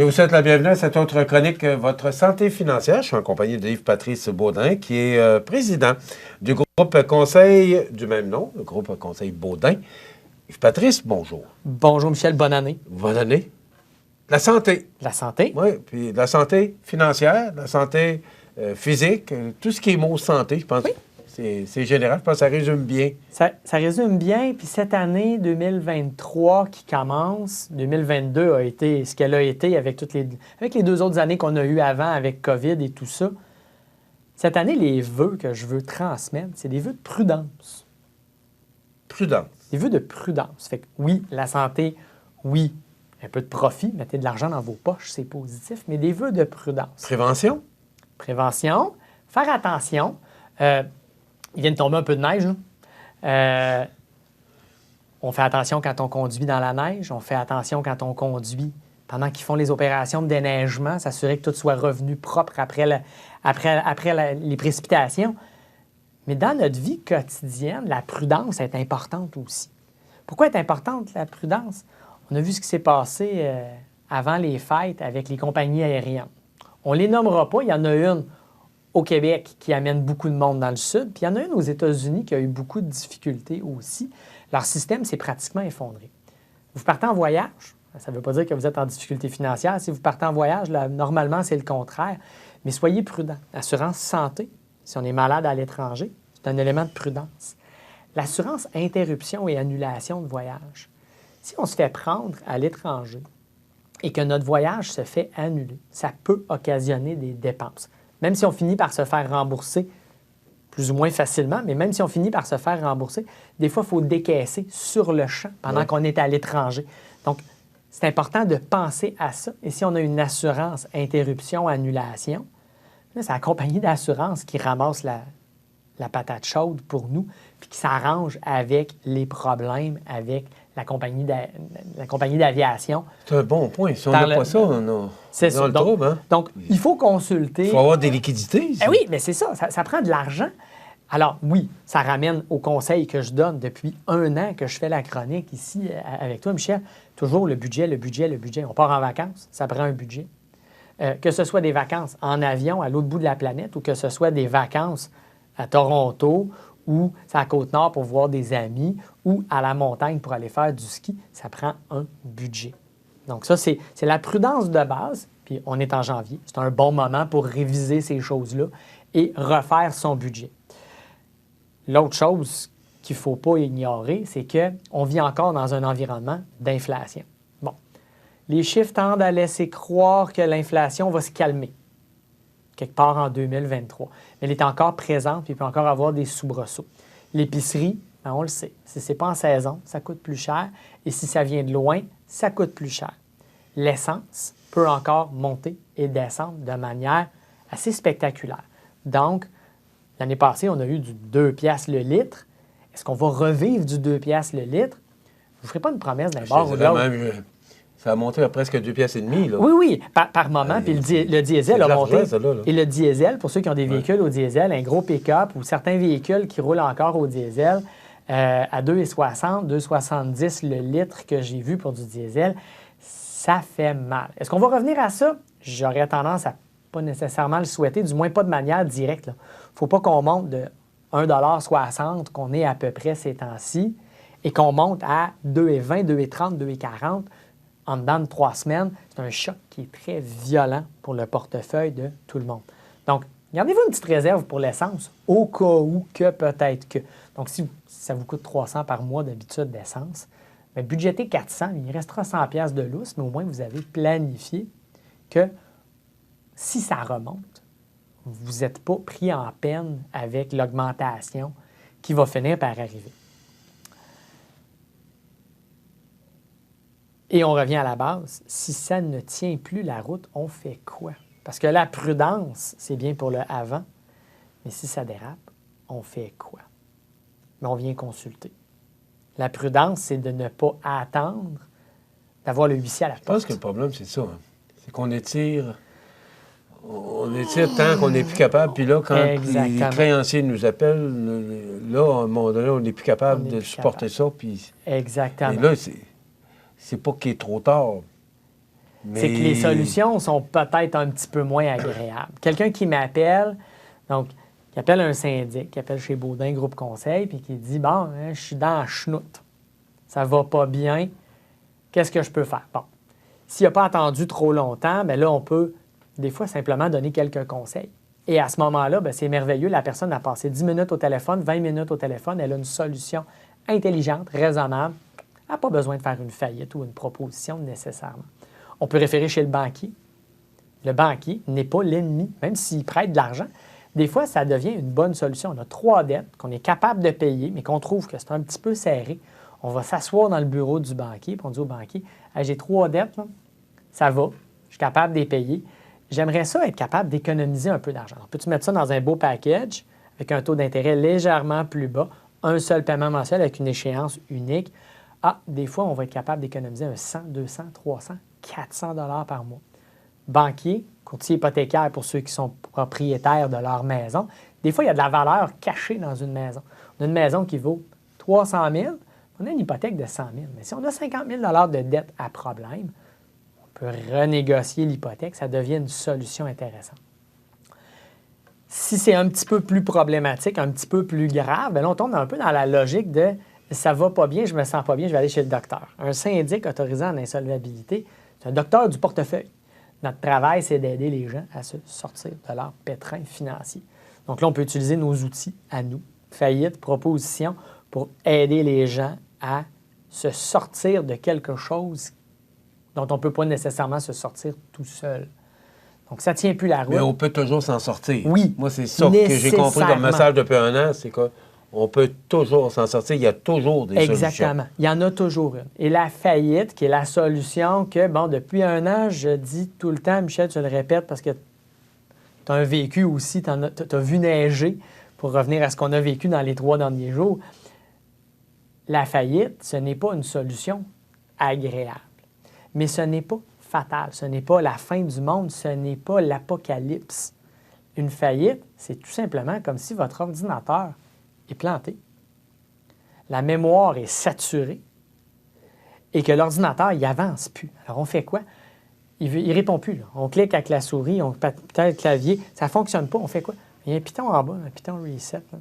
Et vous souhaite la bienvenue à cette autre chronique, Votre santé financière. Je suis en compagnie de Yves-Patrice Baudin, qui est président du groupe conseil du même nom, le groupe conseil Baudin. Yves-Patrice, bonjour. Bonjour Michel, bonne année. Bonne année. La santé. La santé. Oui, puis la santé financière, la santé physique, tout ce qui est mot santé, je pense. Oui. C'est général, je pense que ça résume bien. Ça résume bien. Puis cette année 2023 qui commence, 2022 a été ce qu'elle a été avec les 2 autres années qu'on a eues avant avec COVID et tout ça. Cette année, les vœux que je veux transmettre, c'est des vœux de prudence. Prudence. Des vœux de prudence. Fait que oui, la santé, oui, un peu de profit, mettez de l'argent dans vos poches, c'est positif, mais des vœux de prudence. Prévention. Prévention, faire attention. Il vient de tomber un peu de neige. On fait attention quand on conduit dans la neige. On fait attention quand on conduit pendant qu'ils font les opérations de déneigement, s'assurer que tout soit revenu propre après les précipitations. Mais dans notre vie quotidienne, la prudence est importante aussi. Pourquoi est importante la prudence? On a vu ce qui s'est passé avant les fêtes avec les compagnies aériennes. On ne les nommera pas. Il y en a une au Québec qui amène beaucoup de monde dans le sud, puis il y en a une aux États-Unis qui a eu beaucoup de difficultés aussi. Leur système s'est pratiquement effondré. Vous partez en voyage, ça ne veut pas dire que vous êtes en difficulté financière. Si vous partez en voyage, là, normalement, c'est le contraire. Mais soyez prudents. L'assurance santé, si on est malade à l'étranger, c'est un élément de prudence. L'assurance interruption et annulation de voyage. Si on se fait prendre à l'étranger et que notre voyage se fait annuler, ça peut occasionner des dépenses. Même si on finit par se faire rembourser plus ou moins facilement, mais même si on finit par se faire rembourser, des fois, il faut décaisser sur le champ pendant qu'on est à l'étranger. Donc, c'est important de penser à ça. Et si on a une assurance interruption, annulation, là, c'est la compagnie d'assurance qui ramasse la patate chaude pour nous, puis qui s'arrange avec les problèmes avec la compagnie d'aviation. C'est un bon point. Si on n'a pas ça, on a le trouble. Hein? Donc, il faut consulter. Il faut avoir des liquidités. Oui, mais c'est ça. Ça prend de l'argent. Alors, oui, ça ramène au conseil que je donne depuis 1 an que je fais la chronique ici avec toi, Michel. Toujours le budget, le budget, le budget. On part en vacances, ça prend un budget. Que ce soit des vacances en avion à l'autre bout de la planète ou que ce soit des vacances à Toronto ou à la Côte-Nord pour voir des amis ou à la montagne pour aller faire du ski, ça prend un budget. Donc ça, c'est la prudence de base. Puis on est en janvier. C'est un bon moment pour réviser ces choses-là et refaire son budget. L'autre chose qu'il ne faut pas ignorer, c'est qu'on vit encore dans un environnement d'inflation. Bon, les chiffres tendent à laisser croire que l'inflation va se calmer quelque part en 2023. Mais elle est encore présente et il peut encore avoir des soubresauts. L'épicerie, ben on le sait, si ce n'est pas en saison, ça coûte plus cher. Et si ça vient de loin, ça coûte plus cher. L'essence peut encore monter et descendre de manière assez spectaculaire. Donc, l'année passée, on a eu du 2 piastres le litre. Est-ce qu'on va revivre du 2 piastres le litre? Je ne vous ferai pas une promesse d'un bord ou de l'autre. Ça a monté à presque 2 piastres et demi. Là. Oui, par moment. Puis le diesel a monté. Ça, là. Et le diesel, pour ceux qui ont des véhicules au diesel, un gros pick-up ou certains véhicules qui roulent encore au diesel, à 2,60, 2,70 le litre que j'ai vu pour du diesel, ça fait mal. Est-ce qu'on va revenir à ça? J'aurais tendance à pas nécessairement le souhaiter, du moins pas de manière directe. Il ne faut pas qu'on monte de 1,60 $ qu'on est à peu près ces temps-ci et qu'on monte à 2,20, 2,30, 2,40 en dedans de 3 semaines. C'est un choc qui est très violent pour le portefeuille de tout le monde. Donc, gardez-vous une petite réserve pour l'essence, au cas où que peut-être que. Donc, si ça vous coûte 300 par mois d'habitude d'essence, bien, budgétez 400, il restera 100 piastres de lousse, mais au moins vous avez planifié que si ça remonte, vous n'êtes pas pris en peine avec l'augmentation qui va finir par arriver. Et on revient à la base. Si ça ne tient plus la route, on fait quoi? Parce que la prudence, c'est bien pour le avant, mais si ça dérape, on fait quoi? Mais on vient consulter. La prudence, c'est de ne pas attendre d'avoir le huissier à la porte. Je pense que le problème, c'est ça. Hein. C'est qu'on étire tant qu'on n'est plus capable. Puis là, quand les créanciers nous appellent, là, à un moment donné, on n'est plus capable de supporter ça. Puis... Exactement. Et là, c'est pas qu'il est trop tard. Mais... C'est que les solutions sont peut-être un petit peu moins agréables. Quelqu'un qui m'appelle, donc, qui appelle un syndic, qui appelle chez Baudin Groupe Conseil, puis qui dit « Bon, hein, je suis dans la chenoute. Ça va pas bien. Qu'est-ce que je peux faire? » Bon, s'il n'a pas attendu trop longtemps, bien là, on peut des fois simplement donner quelques conseils. Et à ce moment-là, bien, c'est merveilleux. La personne a passé 10 minutes au téléphone, 20 minutes au téléphone. Elle a une solution intelligente, raisonnable. Elle n'a pas besoin de faire une faillite ou une proposition nécessairement. On peut référer chez le banquier. Le banquier n'est pas l'ennemi, même s'il prête de l'argent. Des fois, ça devient une bonne solution. On a 3 dettes qu'on est capable de payer, mais qu'on trouve que c'est un petit peu serré. On va s'asseoir dans le bureau du banquier, puis on dit au banquier hey, « J'ai 3 dettes, là. Ça va, je suis capable de les payer. J'aimerais ça être capable d'économiser un peu d'argent. Peux-tu mettre ça dans un beau package avec un taux d'intérêt légèrement plus bas, un seul paiement mensuel avec une échéance unique? Ah, des fois, on va être capable d'économiser un 100, 200, 300, 400 $ par mois. Banquier, courtier hypothécaire pour ceux qui sont propriétaires de leur maison. Des fois, il y a de la valeur cachée dans une maison. On a une maison qui vaut 300 000, on a une hypothèque de 100 000. Mais si on a 50 000 $ de dette à problème, on peut renégocier l'hypothèque, ça devient une solution intéressante. Si c'est un petit peu plus problématique, un petit peu plus grave, bien là, on tombe un peu dans la logique de « ça va pas bien, je me sens pas bien, je vais aller chez le docteur ». Un syndic autorisé en insolvabilité, c'est un docteur du portefeuille. Notre travail, c'est d'aider les gens à se sortir de leur pétrin financier. Donc là, on peut utiliser nos outils à nous, faillite, proposition, pour aider les gens à se sortir de quelque chose dont on ne peut pas nécessairement se sortir tout seul. Donc, ça ne tient plus la route. Mais on peut toujours s'en sortir. Oui. Moi, c'est ça que j'ai compris comme message depuis un an, c'est qu'on peut toujours s'en sortir. Il y a toujours des solutions. Exactement. Il y en a toujours une. Et la faillite, qui est la solution que, bon, depuis un an, je dis tout le temps, Michel, tu le répètes parce que tu as un vécu aussi, tu as vu neiger, pour revenir à ce qu'on a vécu dans les 3 derniers jours. La faillite, ce n'est pas une solution agréable. Mais ce n'est pas fatal, ce n'est pas la fin du monde, ce n'est pas l'apocalypse. Une faillite, c'est tout simplement comme si votre ordinateur est planté, la mémoire est saturée et que l'ordinateur, il avance plus. Alors, on fait quoi? Il répond plus. Là. On clique avec la souris, on peut-être le clavier, ça ne fonctionne pas. On fait quoi? Il y a un piton en bas, un piton reset. Là.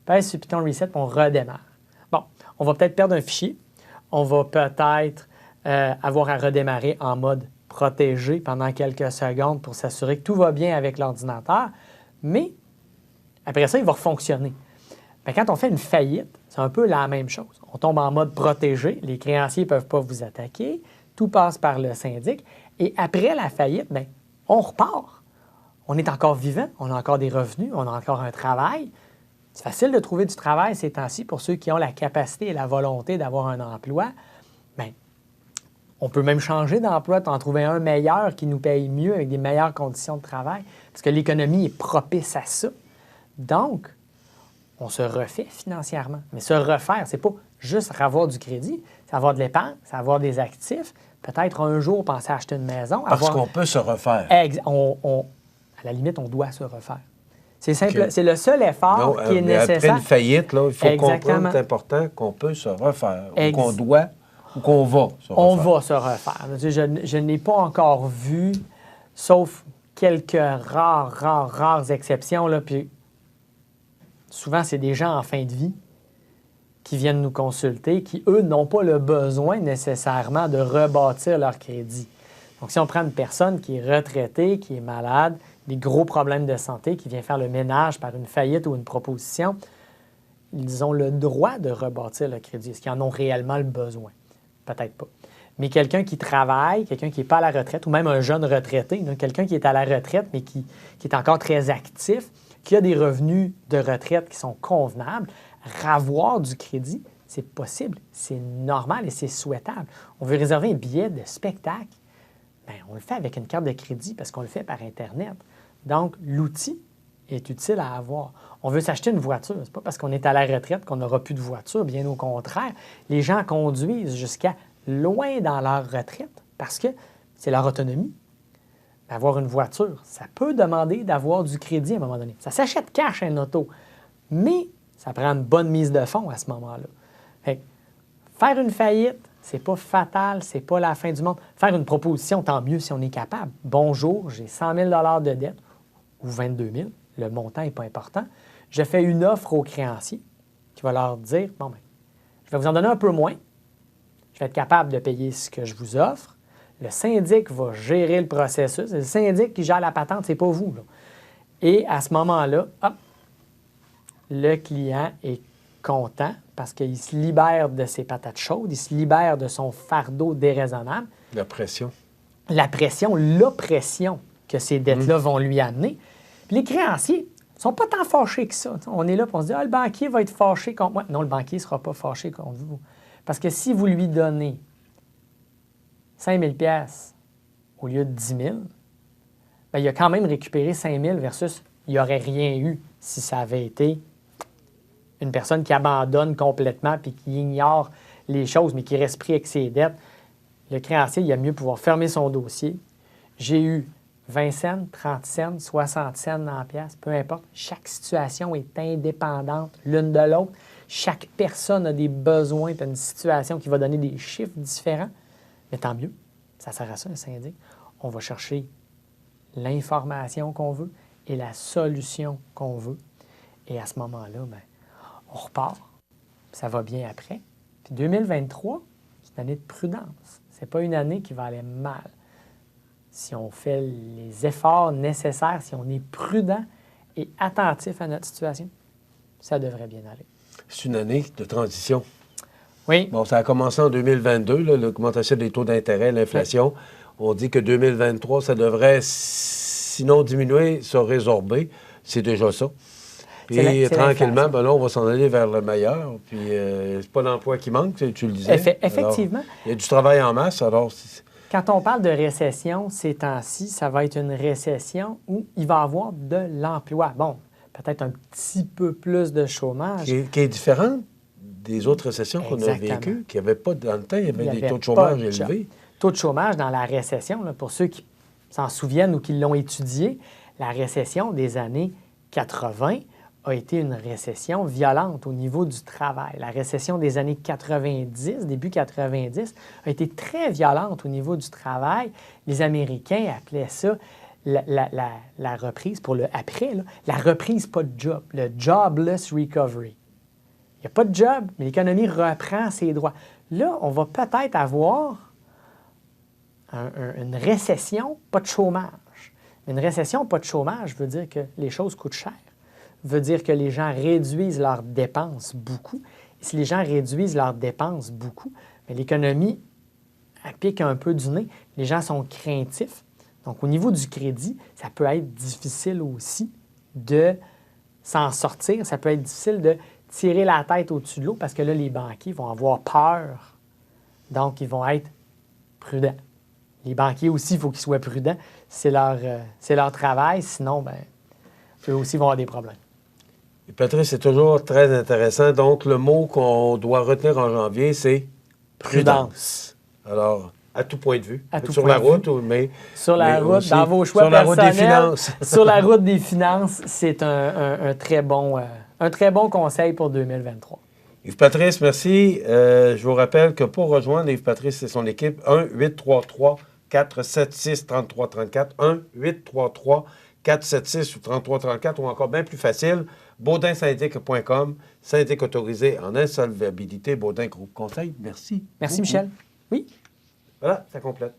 Pèse sur le piton reset, puis on redémarre. Bon, on va peut-être perdre un fichier. On va peut-être avoir à redémarrer en mode protégé pendant quelques secondes pour s'assurer que tout va bien avec l'ordinateur. Mais après ça, il va fonctionner. Bien, quand on fait une faillite, c'est un peu la même chose. On tombe en mode protégé, les créanciers ne peuvent pas vous attaquer, tout passe par le syndic. Et après la faillite, bien, on repart. On est encore vivant, on a encore des revenus, on a encore un travail. C'est facile de trouver du travail ces temps-ci pour ceux qui ont la capacité et la volonté d'avoir un emploi. Bien, on peut même changer d'emploi, en trouver un meilleur qui nous paye mieux avec des meilleures conditions de travail, parce que l'économie est propice à ça. Donc, on se refait financièrement. Mais se refaire, c'est pas juste avoir du crédit, c'est avoir de l'épargne, c'est avoir des actifs, peut-être un jour penser à acheter une maison. Parce qu'on peut se refaire. À la limite, on doit se refaire. C'est simple, okay. C'est le seul effort qui est nécessaire. Après une faillite, là, il faut comprendre, c'est important qu'on peut se refaire, ou qu'on doit, ou qu'on va se refaire. On va se refaire. Je n'ai pas encore vu, sauf quelques rares exceptions, là, puis souvent, c'est des gens en fin de vie qui viennent nous consulter, qui, eux, n'ont pas le besoin nécessairement de rebâtir leur crédit. Donc, si on prend une personne qui est retraitée, qui est malade, des gros problèmes de santé, qui vient faire le ménage par une faillite ou une proposition, ils ont le droit de rebâtir le crédit. Est-ce qu'ils en ont réellement le besoin? Peut-être pas. Mais quelqu'un qui travaille, quelqu'un qui n'est pas à la retraite, ou même un jeune retraité, quelqu'un qui est à la retraite, mais qui est encore très actif, qui a des revenus de retraite qui sont convenables, ravoir du crédit, c'est possible, c'est normal et c'est souhaitable. On veut réserver un billet de spectacle, bien, on le fait avec une carte de crédit parce qu'on le fait par Internet. Donc, l'outil est utile à avoir. On veut s'acheter une voiture, c'est pas parce qu'on est à la retraite qu'on n'aura plus de voiture, bien au contraire. Les gens conduisent jusqu'à loin dans leur retraite parce que c'est leur autonomie. Avoir une voiture, ça peut demander d'avoir du crédit à un moment donné. Ça s'achète cash un auto, mais ça prend une bonne mise de fonds à ce moment-là. Fait que faire une faillite, c'est pas fatal, c'est pas la fin du monde. Faire une proposition, tant mieux si on est capable. Bonjour, j'ai 100 000 de dette ou 22 000. Le montant n'est pas important. Je fais une offre aux créanciers qui va leur dire, bon, bien, je vais vous en donner un peu moins. Je vais être capable de payer ce que je vous offre. Le syndic va gérer le processus. C'est le syndic qui gère la patente, c'est pas vous, là. Et à ce moment-là, hop, le client est content parce qu'il se libère de ses patates chaudes, il se libère de son fardeau déraisonnable. La pression. La pression, l'oppression que ces dettes-là vont lui amener. Puis les créanciers ne sont pas tant fâchés que ça. On est là pour on se dit, le banquier va être fâché contre moi. Non, le banquier ne sera pas fâché contre vous. Parce que si vous lui donnez 5 000 $ au lieu de 10 000, bien, il a quand même récupéré 5 000 versus il n'y aurait rien eu si ça avait été une personne qui abandonne complètement puis qui ignore les choses, mais qui reste pris avec ses dettes. Le créancier, il a mieux pouvoir fermer son dossier. J'ai eu 20 cents, 30 cents, 60 cents dans la pièce, peu importe. Chaque situation est indépendante l'une de l'autre. Chaque personne a des besoins, puis une situation qui va donner des chiffres différents. Mais tant mieux, ça sert à ça, un syndic. On va chercher l'information qu'on veut et la solution qu'on veut. Et à ce moment-là, bien, on repart. Ça va bien après. Puis 2023, c'est une année de prudence. Ce n'est pas une année qui va aller mal. Si on fait les efforts nécessaires, si on est prudent et attentif à notre situation, ça devrait bien aller. C'est une année de transition. Oui. Bon, ça a commencé en 2022, l'augmentation des taux d'intérêt, l'inflation. Oui. On dit que 2023, ça devrait, sinon diminuer, se résorber. C'est déjà ça. Et tranquillement, ben là, on va s'en aller vers le meilleur. Puis, c'est pas l'emploi qui manque, tu le disais. Effectivement. Alors, il y a du travail en masse. Alors, quand on parle de récession, ces temps-ci, ça va être une récession où il va y avoir de l'emploi. Bon, peut-être un petit peu plus de chômage. Qui est différent des autres récessions qu'on a vécues, qu'il n'y avait pas dans le temps. Il y avait des taux de chômage élevés. Taux de chômage dans la récession, là, pour ceux qui s'en souviennent ou qui l'ont étudié, la récession des années 80 a été une récession violente au niveau du travail. La récession des années 90, début 90, a été très violente au niveau du travail. Les Américains appelaient ça la reprise, pour le après, là, la reprise pas de job, le jobless recovery. Il n'y a pas de job, mais l'économie reprend ses droits. Là, on va peut-être avoir une récession, pas de chômage. Une récession, pas de chômage, veut dire que les choses coûtent cher. Veut dire que les gens réduisent leurs dépenses beaucoup. Et si les gens réduisent leurs dépenses beaucoup, l'économie pique un peu du nez. Les gens sont craintifs. Donc, au niveau du crédit, ça peut être difficile aussi de s'en sortir. Ça peut être difficile de tirer la tête au-dessus de l'eau parce que là, les banquiers vont avoir peur. Donc, ils vont être prudents. Les banquiers aussi, il faut qu'ils soient prudents. C'est leur travail. Sinon, eux aussi vont avoir des problèmes. Et Patrice, c'est toujours très intéressant. Donc, le mot qu'on doit retenir en janvier, c'est prudence. Alors, à tout point de vue. Sur la route, mais sur la route, aussi, dans vos choix personnels. Sur la route des finances. Sur la route des finances, c'est un très bon conseil pour 2023. Yves-Patrice, merci. Je vous rappelle que pour rejoindre Yves-Patrice et son équipe, 1-833-476-3334, 1-833-476 ou 3334 ou encore bien plus facile, baudinsyndic.com, syndic autorisé en insolvabilité, Baudin Groupe Conseil. Merci. Merci, beaucoup. Michel. Oui. Voilà, ça complète.